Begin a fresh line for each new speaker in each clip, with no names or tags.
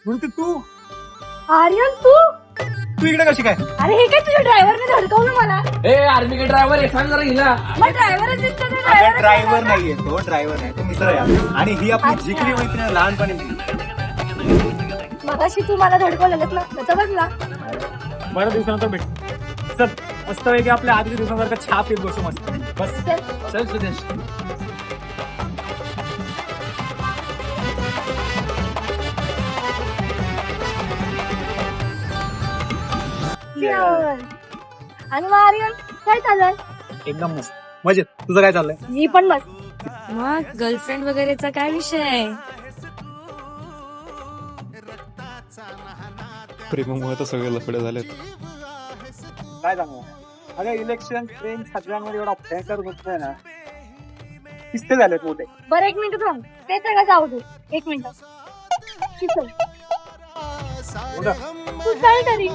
म्हणते तू
आर्यन तू
तू इकडे कशी काय?
अरे हे काय तुझ्या ड्रायव्हरने धडकवलं मला.
ए आर्मी के ड्रायव्हर आहे, सांग जरा हिला.
मग ड्रायव्हरच दिसतो तो
ड्रायव्हर
ड्रायव्हर
नाहीये तो, ड्रायव्हर आहे तो, मित्र आहे. आणि ही आपली
अच्छा.
जिकरी मैत्रीण आहे लहानपणी.
मगाशी तू मला धडकवलेलंस ना त्याचा बदला.
बऱ्याच दिवसानंतर भेट. चल मस्त आहे की आपल्या आधी दिवसांसारखं छाप येत बसू मस्त. बस
चल.
चल सुदेश.
चल. आणि मग आर्यन काय चाललंय?
एकदम मस्त मजेत. तुझं काय चाललंय?
मी पण मस्त. मग गर्लफ्रेंड वगैरेचा काय विषय आहे?
प्रेमामुळे तर सगळे लफडे झालेत.
काय सांगू अगं इलेक्शन प्रेम सगळ्यांमध्ये एवढा भयंकर गोष्ट ना, किस्से झालेत मोठे.
बरं एक मिनिट थांब, ते सगळं जाऊ दे. एक मिनिट चल. तू चल तरी.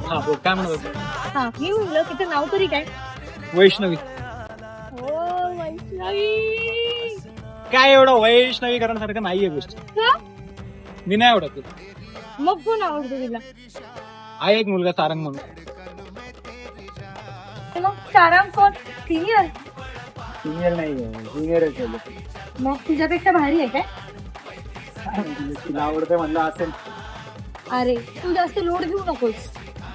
हा बोल, काय म्हणत होते?
हा मी म्हणलं तिचं नाव तरी काय?
वैष्णवी.
हो वैष्णवी.
काय एवढं वैष्णवी करण्यासारखं नाहीये गोष्ट.
का?
मी नाही आवडत तुला.
मग कोण आवडतो तुला?
आहे एक मुलगा सारंग म्हणून.
मग सारांग कोण? सिनियर?
सिनियर नाहीये, ज्युनियरच आहे.
मग तुझ्यापेक्षा भारी आहे काय?
तुला आवडतं म्हणलं असेल.
अरे तू जास्त लोड घेऊ नकोस.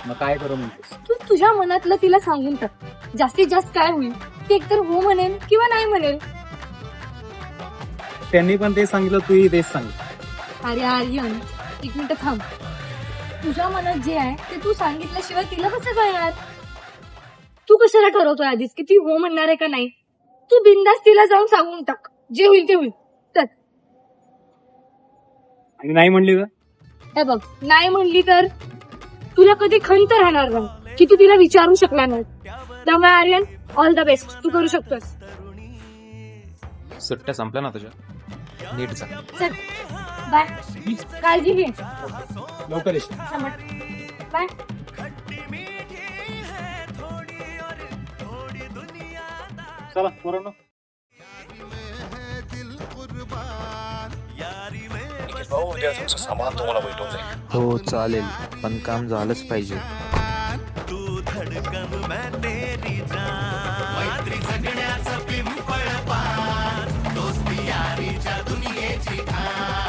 मग काय करू म्हणतेस?
तू तुझ्या मनातलं तिला सांगून टाक. जास्तीत जास्त काय होईल ते एकतर हो म्हणेल किंवा नाही म्हणेल.
त्यांनी पण ते सांगितलं, तूही तेच सांगितलं.
अरे आर्यन एक मिनिट थांब. तुझ्या मनात जे आहे ते तू सांगितल्याशिवाय तिला कसं कळणार? तू कशाला ठरवतोय आधीच की ती हो म्हणणार आहे का नाही? तू बिंदास तिला जाऊन सांगून टाक. जे होईल ते होईल. चल.
आणि नाही म्हणली का?
हे बघ नाही म्हणली तर तुला कधी खंत राहणार नाही की तू तिला विचारू शकणार नाही. त्यामुळे आर्यन ऑल द बेस्ट. तू करू शकतोस.
सुट्ट्या संपल्या ना तुझ्या? नीट जा.
चल बाय. काळजी घे.
लवकर येशील.
बाय.
चला बरोबर.
हो चालेल, पण काम झालंच पाहिजे.
तू धडकन मैं तेरी जान, मैत्री जगण्याचं पिंपळ पान, दोस्ती यारीच्या दुनियेची खान.